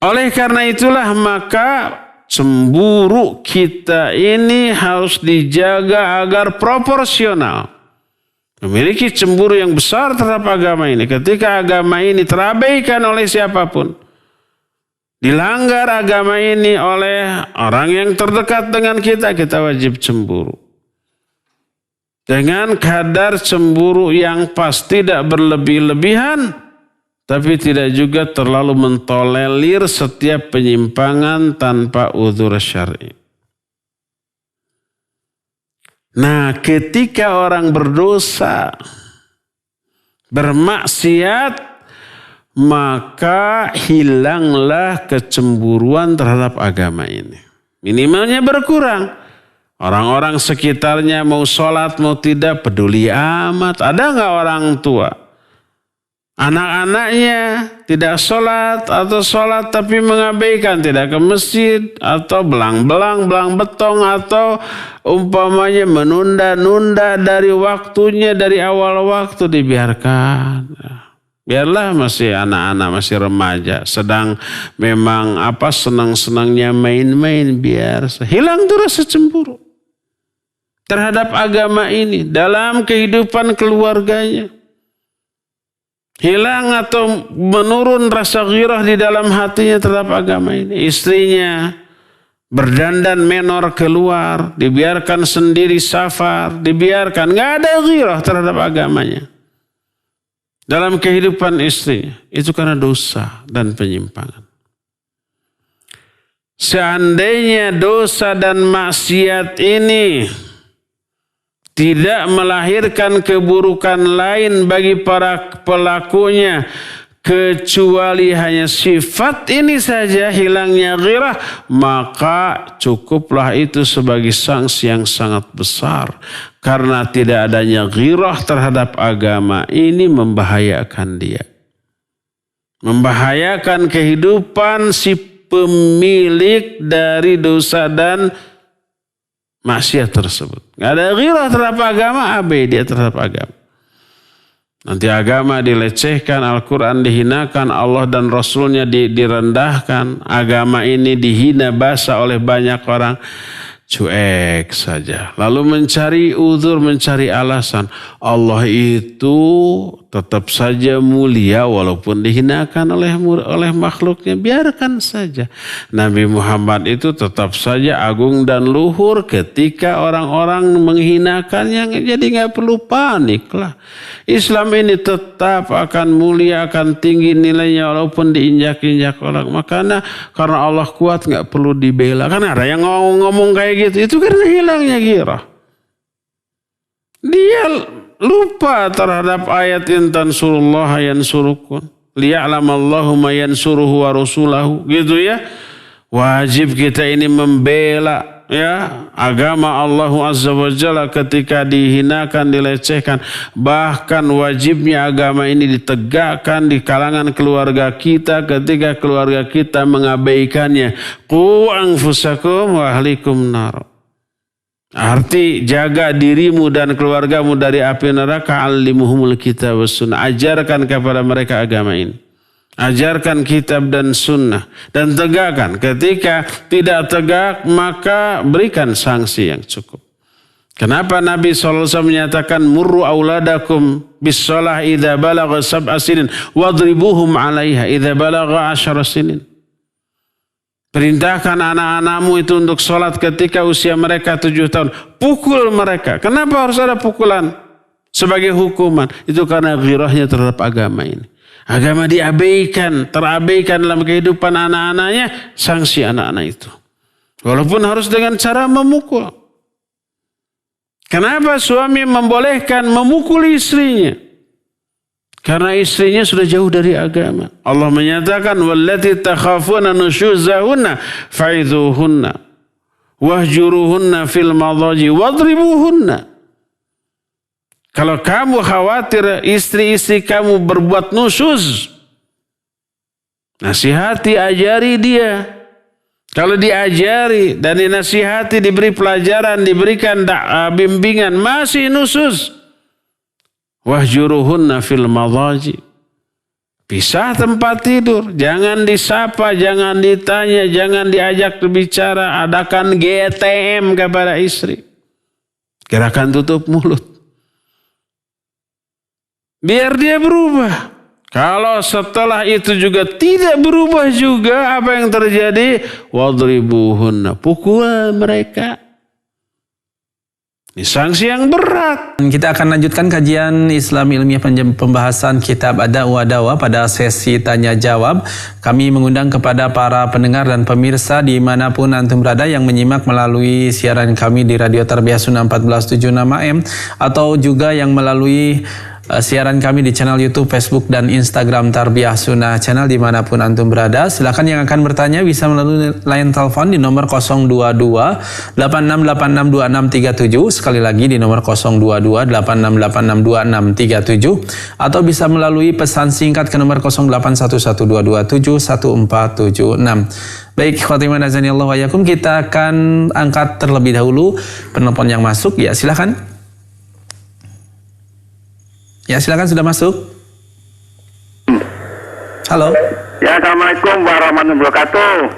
Oleh karena itulah maka cemburu kita ini harus dijaga agar proporsional. Memiliki cemburu yang besar terhadap agama ini. Ketika agama ini terabaikan oleh siapapun, dilanggar agama ini oleh orang yang terdekat dengan kita, kita wajib cemburu. Dengan kadar cemburu yang pas, tidak berlebih-lebihan, tapi tidak juga terlalu mentolerir setiap penyimpangan tanpa uzur syar'i. Nah, ketika orang berdosa, bermaksiat, maka hilanglah kecemburuan terhadap agama ini. Minimalnya berkurang. Orang-orang sekitarnya mau sholat mau tidak peduli amat. Ada nggak orang tua? Anak-anaknya tidak sholat atau sholat tapi mengabaikan, tidak ke masjid atau belang betong atau umpamanya menunda-nunda dari waktunya, dari awal waktu dibiarkan. Biarlah masih anak-anak, masih remaja, sedang memang senang-senangnya main-main, biar hilang tuh rasa cemburu terhadap agama ini dalam kehidupan keluarganya. Hilang atau menurun rasa ghirah di dalam hatinya terhadap agama ini. Istrinya berdandan menor keluar, dibiarkan sendiri safar, dibiarkan, nggak ada ghirah terhadap agamanya dalam kehidupan istrinya. Itu karena dosa dan penyimpangan. Seandainya dosa dan maksiat ini tidak melahirkan keburukan lain bagi para pelakunya kecuali hanya sifat ini saja, hilangnya ghirah, maka cukuplah itu sebagai sanksi yang sangat besar. Karena tidak adanya ghirah terhadap agama ini membahayakan dia, membahayakan kehidupan si pemilik dari dosa dan maksiat tersebut. Gak ada ghirah terhadap agama, abai dia terhadap agama. Nanti agama dilecehkan, Al-Quran dihinakan, Allah dan Rasulnya direndahkan, agama ini dihina basa oleh banyak orang. Cuek saja. Lalu mencari uzur, mencari alasan. Allah itu tetap saja mulia walaupun dihinakan oleh makhluknya. Biarkan saja. Nabi Muhammad itu tetap saja agung dan luhur ketika orang-orang menghinakannya. Jadi gak perlu panik lah. Islam ini tetap akan mulia, akan tinggi nilainya walaupun diinjak-injak orang. Makanya karena Allah kuat gak perlu dibela. Kan ada yang ngomong kayak gitu. Itu karena hilangnya ghirah. Dia lupa terhadap ayat intan surullah yansurukun liya'lamallahu ma yansuruhu wa rasulahu, gitu ya. Wajib kita ini membela ya agama Allah Azza wa Jalla ketika dihinakan, dilecehkan. Bahkan wajibnya agama ini ditegakkan di kalangan keluarga kita ketika keluarga kita mengabaikannya. Qu anfusakum wa ahlikum nar. Arti jaga dirimu dan keluargamu dari api neraka. Allimuhumul kitab was sunnah. Ajarkan kepada mereka agama ini. Ajarkan kitab dan sunnah. Dan tegakkan. Ketika tidak tegak maka berikan sanksi yang cukup. Kenapa Nabi SAW menyatakan murru auladakum bis shalah idza balagha sab'a sinin wadribuhum 'alaiha idza balagha 10 sinin. Perintahkan anak-anakmu itu untuk sholat ketika usia mereka 7 tahun. Pukul mereka. Kenapa harus ada pukulan sebagai hukuman? Itu karena ghirahnya terhadap agama ini. Agama diabaikan, terabaikan dalam kehidupan anak-anaknya, sanksi anak-anak itu. Walaupun harus dengan cara memukul. Kenapa suami membolehkan memukul istrinya? Karena istrinya sudah jauh dari agama. Allah menyatakan wallati takhafuna nusyuzahunna fa'idhuhunna wahjuruhunna fil madaji wadribuhunna. Kalau kamu khawatir istri-istri kamu berbuat nusyuz, nasihati, ajari dia. Kalau diajari dan dinasihati, diberi pelajaran, diberikan bimbingan, masih nusyuz, wahjuruhunna fil madaji. Pisah tempat tidur, jangan disapa, jangan ditanya, jangan diajak berbicara. Adakan GTM kepada istri, gerakan tutup mulut, biar dia berubah. Kalau setelah itu juga tidak berubah juga, apa yang terjadi? Wadribuhunna, pukul mereka. Ini sanksi yang berat. Kita akan lanjutkan kajian Islam ilmiah pembahasan kitab Ad-Da' wa Dawa pada sesi tanya jawab. Kami mengundang kepada para pendengar dan pemirsa dimanapun antum berada yang menyimak melalui siaran kami di Radio Tarbiyah Sunnah 1476 AM atau juga yang melalui siaran kami di channel YouTube, Facebook, dan Instagram Tarbiyah Sunnah Channel dimanapun antum berada. Silakan yang akan bertanya bisa melalui line telepon di nomor 022 86862637, sekali lagi di nomor 022 86862637, atau bisa melalui pesan singkat ke nomor 0811227146. Baik, khotimah azanillah wa yakum, kita akan angkat terlebih dahulu penelpon yang masuk. Ya, silakan. Ya, silakan, sudah masuk. Halo. Ya, assalamualaikum warahmatullahi wabarakatuh.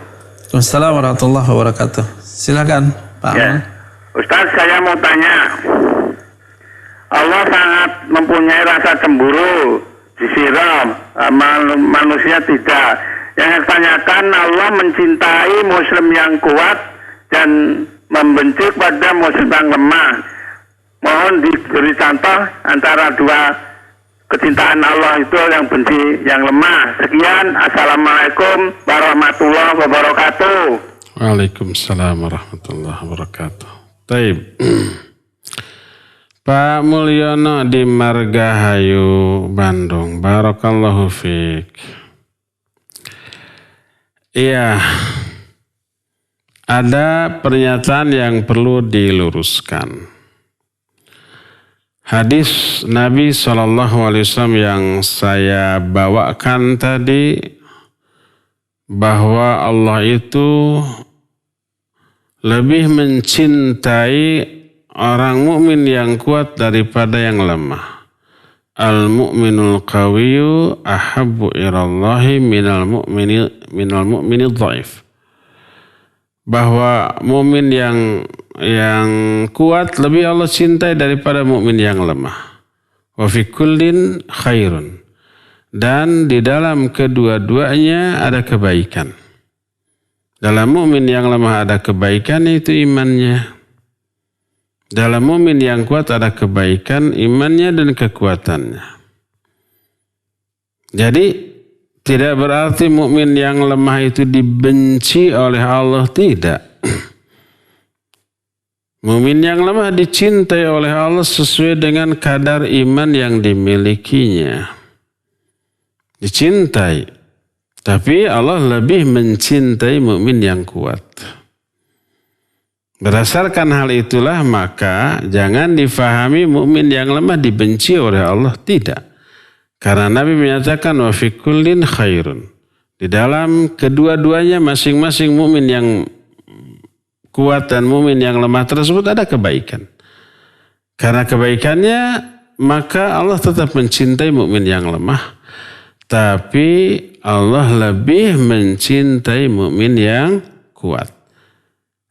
Waalaikumsalam warahmatullahi wabarakatuh. Silakan, Pak. Ya. Ustaz, saya mau tanya. Allah sangat mempunyai rasa cemburu, disiram, manusia tidak. Yang saya tanyakan, Allah mencintai muslim yang kuat dan membenci pada muslim yang lemah. Mohon diberi contoh antara dua kecintaan Allah itu, yang benci, yang lemah. Sekian, assalamualaikum warahmatullahi wabarakatuh. Waalaikumsalam warahmatullahi wabarakatuh. Taib. Pak Mulyono di Margahayu, Bandung. Barakallahu fiik. Iya, ada pernyataan yang perlu diluruskan. Hadis Nabi SAW yang saya bawakan tadi, bahwa Allah itu lebih mencintai orang mukmin yang kuat daripada yang lemah. Al-mu'minul qawiyyu ahabbu ilallahi minal mu'mini dhaif. Bahwa mukmin yang kuat lebih Allah cintai daripada mukmin yang lemah. Wa fi kullin khairun. Dan di dalam kedua-duanya ada kebaikan. Dalam mukmin yang lemah ada kebaikan, itu imannya. Dalam mukmin yang kuat ada kebaikan, imannya dan kekuatannya. Jadi tidak berarti mukmin yang lemah itu dibenci oleh Allah, tidak. Mukmin yang lemah dicintai oleh Allah sesuai dengan kadar iman yang dimilikinya. Dicintai. Tapi Allah lebih mencintai mukmin yang kuat. Berdasarkan hal itulah maka jangan difahami mukmin yang lemah dibenci oleh Allah, tidak. Karena Nabi menyatakan wa fi kullin khairun. Di dalam kedua-duanya masing-masing mukmin yang kuat dan mukmin yang lemah tersebut ada kebaikan. Karena kebaikannya maka Allah tetap mencintai mukmin yang lemah. Tapi Allah lebih mencintai mukmin yang kuat.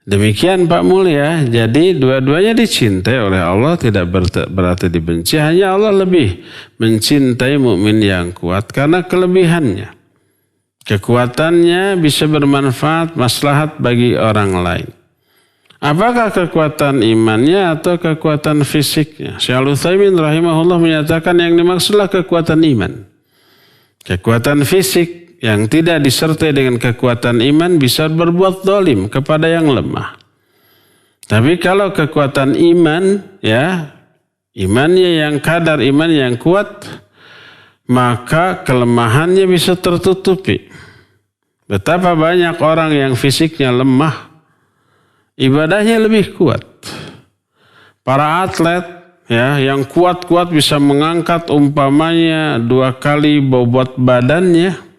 Demikian Pak Mulia, jadi dua-duanya dicintai oleh Allah, tidak berarti dibenci. Hanya Allah lebih mencintai mukmin yang kuat karena kelebihannya. Kekuatannya bisa bermanfaat, maslahat bagi orang lain. Apakah kekuatan imannya atau kekuatan fisiknya? Syekh Al-Utsaimin rahimahullah menyatakan yang dimaksudlah kekuatan iman. Kekuatan fisik yang tidak disertai dengan kekuatan iman bisa berbuat zalim kepada yang lemah. Tapi kalau kekuatan iman, ya, imannya yang kadar iman yang kuat, maka kelemahannya bisa tertutupi. Betapa banyak orang yang fisiknya lemah, ibadahnya lebih kuat. Para atlet, ya, yang kuat-kuat bisa mengangkat umpamanya 2 kali bobot badannya.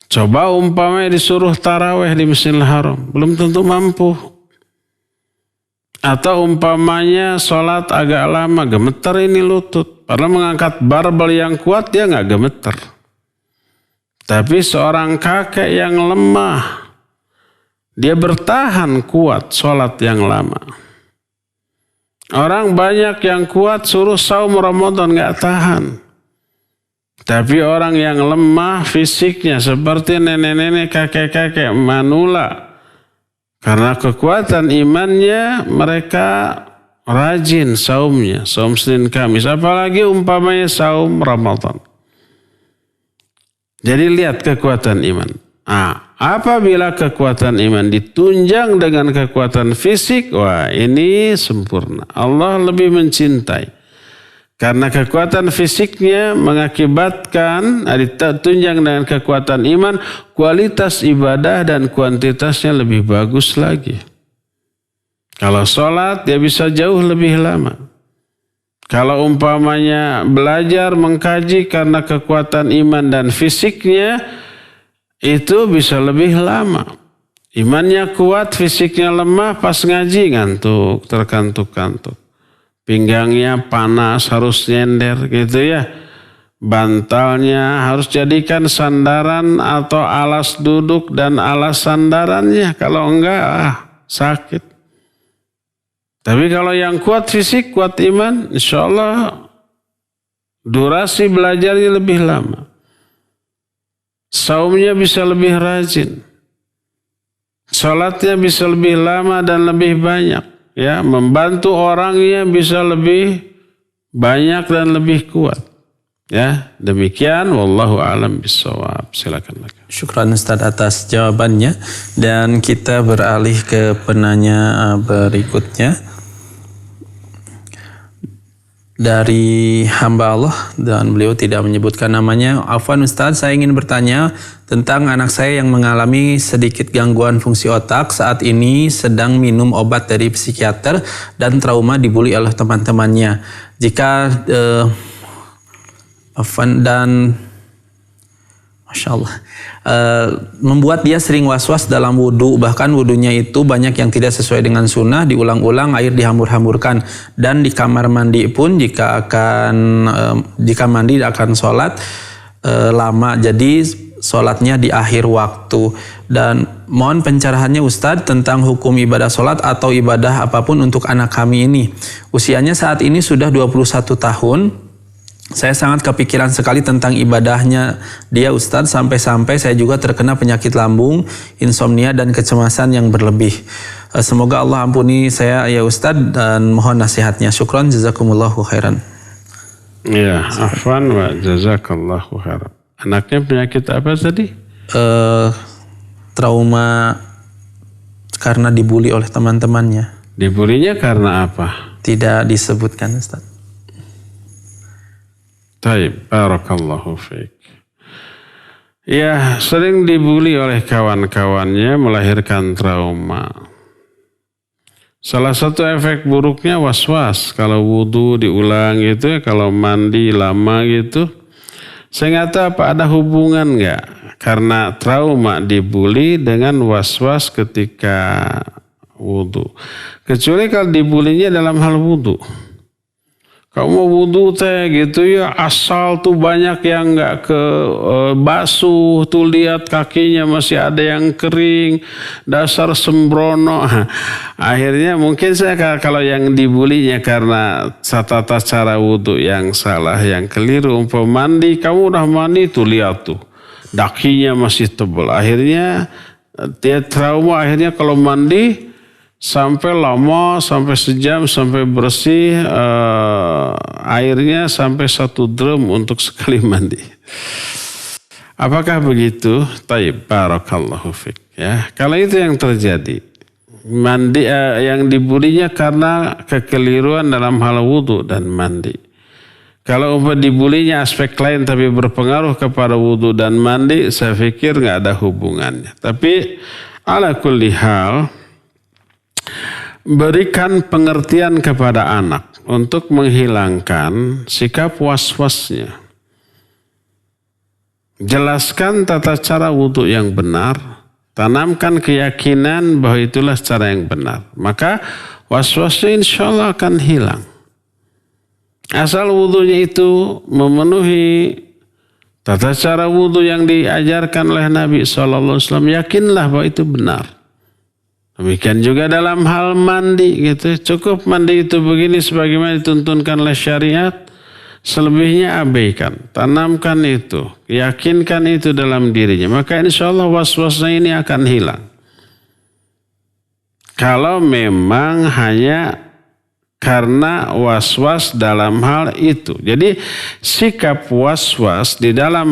Coba umpamanya disuruh taraweh di Masjidil Haram, belum tentu mampu. Atau umpamanya sholat agak lama, gemeter ini lutut. Padahal mengangkat barbel yang kuat dia nggak gemeter. Tapi seorang kakek yang lemah, dia bertahan kuat sholat yang lama. Orang banyak yang kuat suruh saum Ramadan nggak tahan. Tapi orang yang lemah fisiknya seperti nenek-nenek, kakek-kakek, manula. Karena kekuatan imannya mereka rajin saumnya, saum Senin Kamis. Apalagi umpamanya saum Ramadan. Jadi lihat kekuatan iman. Apabila kekuatan iman ditunjang dengan kekuatan fisik, wah ini sempurna. Allah lebih mencintai. Karena kekuatan fisiknya mengakibatkan ditunjang dengan kekuatan iman, kualitas ibadah dan kuantitasnya lebih bagus lagi. Kalau sholat dia bisa jauh lebih lama. Kalau umpamanya belajar mengkaji karena kekuatan iman dan fisiknya itu bisa lebih lama. Imannya kuat, fisiknya lemah, pas ngaji ngantuk, terkantuk-kantuk. Pinggangnya panas, harus nyender gitu ya. Bantalnya harus jadikan sandaran atau alas duduk dan alas sandarannya. Kalau enggak, sakit. Tapi kalau yang kuat fisik, kuat iman, insya Allah durasi belajarnya lebih lama. Saumnya bisa lebih rajin. Salatnya bisa lebih lama dan lebih banyak. Ya, membantu orangnya bisa lebih banyak dan lebih kuat. Ya, demikian wallahu a'lam bishawab. Silakan. Syukran Ustaz atas jawabannya, dan kita beralih ke penanya berikutnya dari hamba Allah, dan beliau tidak menyebutkan namanya. Afwan Ustaz, saya ingin bertanya tentang anak saya yang mengalami sedikit gangguan fungsi otak. Saat ini sedang minum obat dari psikiater dan trauma, dibully oleh teman-temannya. Jika Masya Allah, membuat dia sering was-was dalam wudhu, bahkan wudhunya itu banyak yang tidak sesuai dengan sunnah, diulang-ulang, air dihambur-hamburkan, dan di kamar mandi pun jika mandi akan sholat lama, jadi sholatnya di akhir waktu. Dan mohon pencerahannya Ustadz tentang hukum ibadah sholat atau ibadah apapun untuk anak kami ini. Usianya saat ini sudah 21 tahun. Saya sangat kepikiran sekali tentang ibadahnya dia Ustadz, sampai-sampai saya juga terkena penyakit lambung, insomnia dan kecemasan yang berlebih. Semoga Allah ampuni saya ya Ustadz, dan mohon nasihatnya. Syukran, jazakumullahu khairan. Ya, afwan wa jazakallahu khairan. Anaknya penyakit apa tadi? Trauma karena dibully oleh teman-temannya. Dibulinya karena apa? Tidak disebutkan Ustadz. Taib, barakallahu fiik. Ya, sering dibully oleh kawan-kawannya, melahirkan trauma. Salah satu efek buruknya was-was. Kalau wudu diulang gitu, kalau mandi lama gitu. Saya nggak tahu apa ada hubungan nggak karena trauma dibully dengan was-was ketika wudu. Kecuali kalau dibulinya dalam hal wudu. Kamu mau wudhu teh gitu ya, asal tuh banyak yang nggak basuh, tuh lihat kakinya masih ada yang kering, dasar sembrono. Akhirnya mungkin saya kalau yang dibulinya karena tata cara wudhu yang salah, yang keliru. Mandi, kamu udah mandi tuh lihat tuh, dakinya masih tebal. Akhirnya dia trauma, akhirnya kalau mandi sampai lama, sampai sejam, sampai bersih, airnya sampai 1 drum untuk sekali mandi. Apakah begitu? Taib, barakallahu fiik. Ya, kalau itu yang terjadi, mandi yang dibulinya karena kekeliruan dalam hal wudu dan mandi. Kalau dibulinya aspek lain tapi berpengaruh kepada wudu dan mandi, saya pikir nggak ada hubungannya. Tapi ala kulli hal, berikan pengertian kepada anak untuk menghilangkan sikap was-wasnya. Jelaskan tata cara wudhu yang benar, tanamkan keyakinan bahwa itulah cara yang benar. Maka was-wasnya insya Allah akan hilang. Asal wudhunya itu memenuhi tata cara wudhu yang diajarkan oleh Nabi SAW, yakinlah bahwa itu benar. Demikian juga dalam hal mandi gitu. Cukup mandi itu begini sebagaimana dituntunkan oleh syariat. Selebihnya abaikan. Tanamkan itu. Yakinkan itu dalam dirinya. Maka insya Allah was-wasnya ini akan hilang. Kalau memang hanya karena was-was dalam hal itu. Jadi sikap was-was di dalam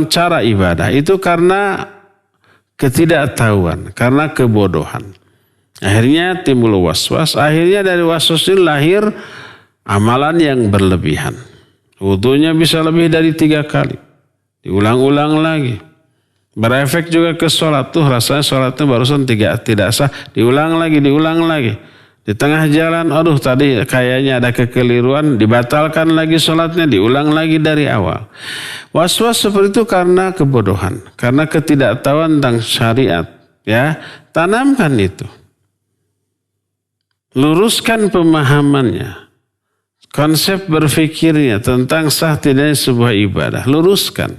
cara ibadah itu karena ketidaktahuan, karena kebodohan. Akhirnya timbul was-was. Akhirnya dari was-was ini lahir amalan yang berlebihan. Wudunya bisa lebih dari 3 kali. Diulang-ulang lagi. Berefek juga ke sholat. Tuh rasanya sholatnya barusan tidak sah. Diulang lagi. Di tengah jalan, aduh tadi kayaknya ada kekeliruan. Dibatalkan lagi sholatnya. Diulang lagi dari awal. Was-was seperti itu karena kebodohan. Karena ketidaktahuan tentang syariat. Ya, tanamkan itu. Luruskan pemahamannya. Konsep berfikirnya tentang sah tidaknya sebuah ibadah. Luruskan.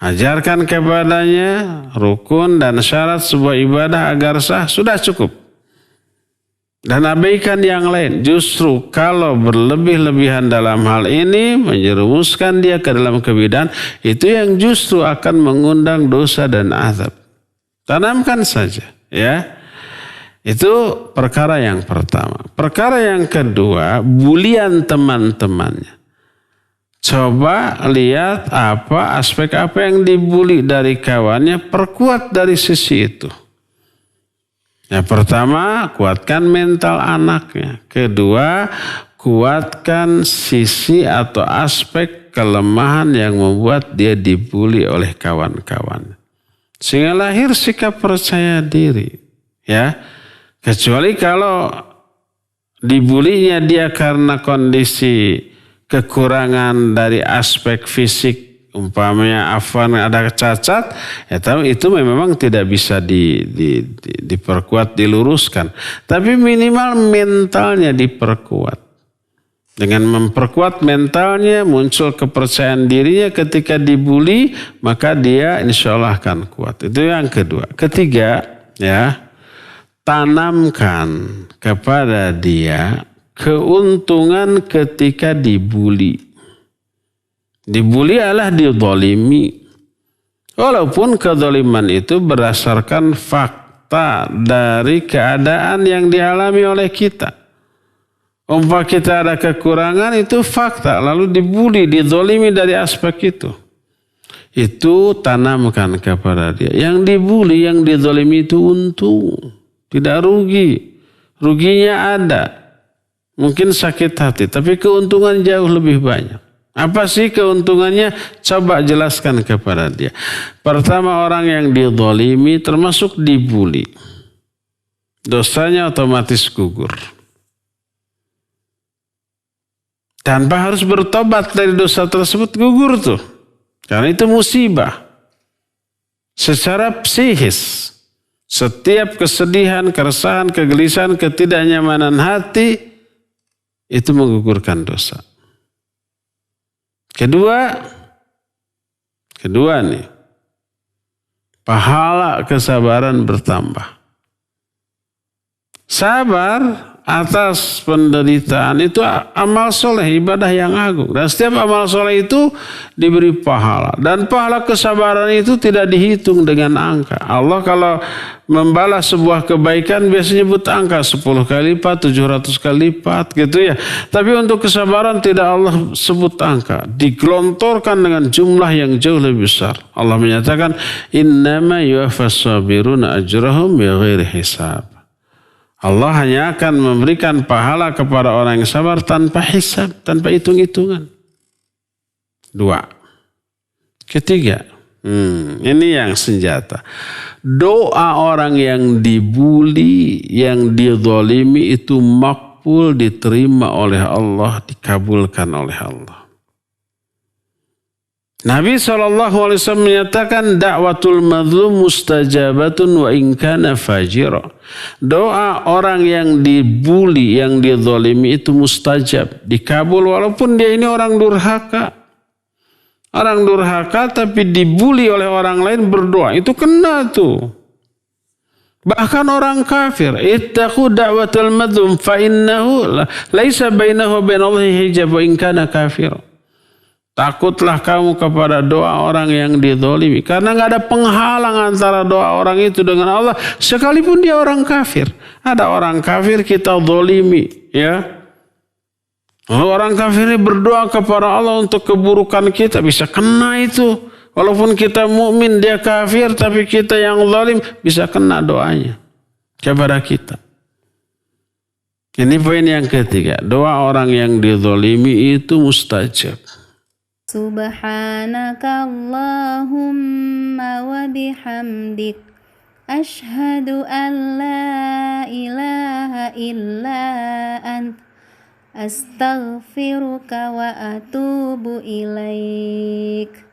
Ajarkan kepadanya rukun dan syarat sebuah ibadah agar sah. Sudah cukup. Dan abaikan yang lain. Justru kalau berlebih-lebihan dalam hal ini. Menjerumuskan dia ke dalam kebidahan. Itu yang justru akan mengundang dosa dan azab. Tanamkan saja. Ya. Itu perkara yang pertama. Perkara yang kedua, bulian teman-temannya. Coba lihat aspek apa yang dibuli dari kawannya, perkuat dari sisi itu. Yang pertama, kuatkan mental anaknya. Kedua, kuatkan sisi atau aspek kelemahan yang membuat dia dibuli oleh kawan-kawan. Sehingga lahir sikap percaya diri. Ya. Kecuali kalau dibulinya dia karena kondisi kekurangan dari aspek fisik, umpamanya afwan ada cacat, ya itu memang tidak bisa diperkuat, diluruskan. Tapi minimal mentalnya diperkuat. Dengan memperkuat mentalnya muncul kepercayaan dirinya ketika dibuli, maka dia insya Allah akan kuat. Itu yang kedua. Ketiga, ya. Tanamkan kepada dia keuntungan ketika dibuli. Dibuli adalah dizalimi. Walaupun kezaliman itu berdasarkan fakta dari keadaan yang dialami oleh kita. Umpama kita ada kekurangan itu fakta. Lalu dibuli, dizalimi dari aspek itu. Itu tanamkan kepada dia. Yang dibuli, yang dizalimi itu untung. Tidak rugi. Ruginya ada. Mungkin sakit hati. Tapi keuntungan jauh lebih banyak. Apa sih keuntungannya? Coba jelaskan kepada dia. Pertama, orang yang dizalimi termasuk dibuli. Dosanya otomatis gugur. Tanpa harus bertobat dari dosa tersebut, gugur tuh. Karena itu musibah. Secara psikis. Setiap kesedihan, keresahan, kegelisahan, ketidaknyamanan hati itu menggugurkan dosa. Kedua nih, pahala kesabaran bertambah. Sabar atas penderitaan itu amal soleh, ibadah yang agung. Dan setiap amal soleh itu diberi pahala. Dan pahala kesabaran itu tidak dihitung dengan angka. Allah kalau membalas sebuah kebaikan biasanya nyebut angka 10 kali lipat, 700 kali lipat gitu ya. Tapi untuk kesabaran tidak Allah sebut angka. Digelontorkan dengan jumlah yang jauh lebih besar. Allah menyatakan, innama yuwaffas sabiruna ajrahum bighairi hisab. Allah hanya akan memberikan pahala kepada orang yang sabar tanpa hisab, tanpa hitung-hitungan. 2. Ketiga, ini yang senjata. Doa orang yang dibuli, yang dizalimi itu makbul, diterima oleh Allah, dikabulkan oleh Allah. Nabi SAW menyatakan da'watul mazlum mustajabatun wa in kana fajira. Doa orang yang dibuli, yang dizalimi itu mustajab, dikabul walaupun dia ini orang durhaka. Orang durhaka tapi dibuli oleh orang lain berdoa, itu kena tuh. Bahkan orang kafir, ittaqu da'watul mazlum fa innahu laisa bainahu wa bainallahi hijab wa in kana kafir. Takutlah kamu kepada doa orang yang dizalimi. Karena gak ada penghalang antara doa orang itu dengan Allah. Sekalipun dia orang kafir. Ada orang kafir kita zalimi. Ya. Lalu orang kafir ini berdoa kepada Allah untuk keburukan kita. Bisa kena itu. Walaupun kita mukmin dia kafir. Tapi kita yang zalim bisa kena doanya kepada kita. Ini poin yang ketiga. Doa orang yang dizalimi itu mustajab. Subhanaka Allahumma wa bihamdik Ashhadu an la ilaha illa ant Astaghfiruka wa atubu ilaik.